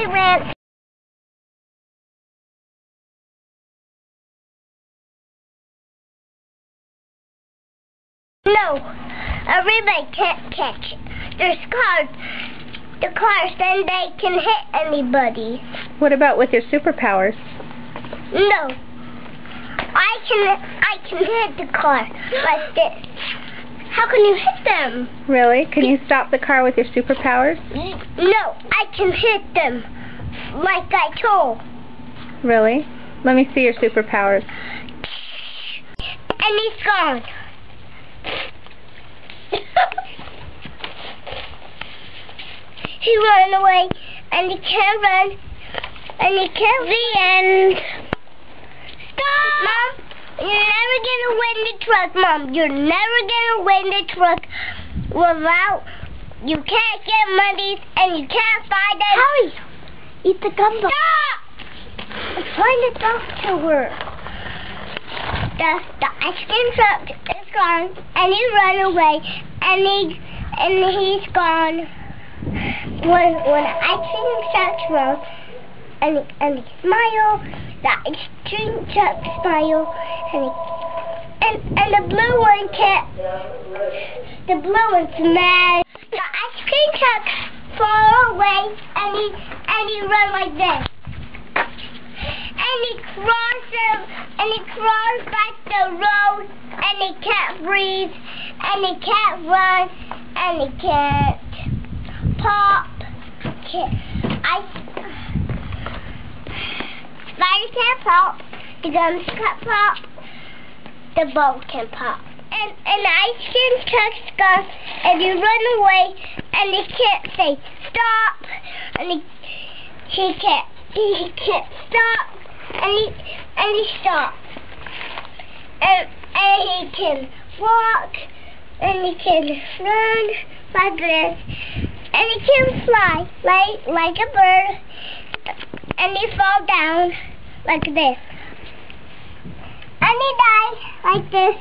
he ran. No, a relay can't catch it. There's cars. The cars, then they can hit anybody. What about with your superpowers? No. I can hit the car like this. How can you hit them? Really? Can you stop the car with your superpowers? No, I can hit them like I told. Really? Let me see your superpowers. And he's gone. He ran away, and he can't run, and he can't. The end. Stop! Mom, you're never gonna win the truck, Mom. You're never gonna win the truck without. You can't get money, and you can't find it. Hurry! Eat the gumbo. Stop! Find the doctor work. The ice cream truck is gone, and he ran away, and he's gone. When the ice cream truck runs, and he smile, the ice cream truck smile, and the blue one can't. The blue one's mad. The ice cream truck far away, and he run like this. And he crawls back the road, and he can't breathe, and he can't run, and he can't pop. Spider can't pop, the gums can't pop, the ball can pop. And the ice cream truck's gone, and he run away, and he can't say stop, and he can't stop. And he stops. And he can walk, and he can run like this, and he can fly like a bird, and he fall down like this, and he dies like this.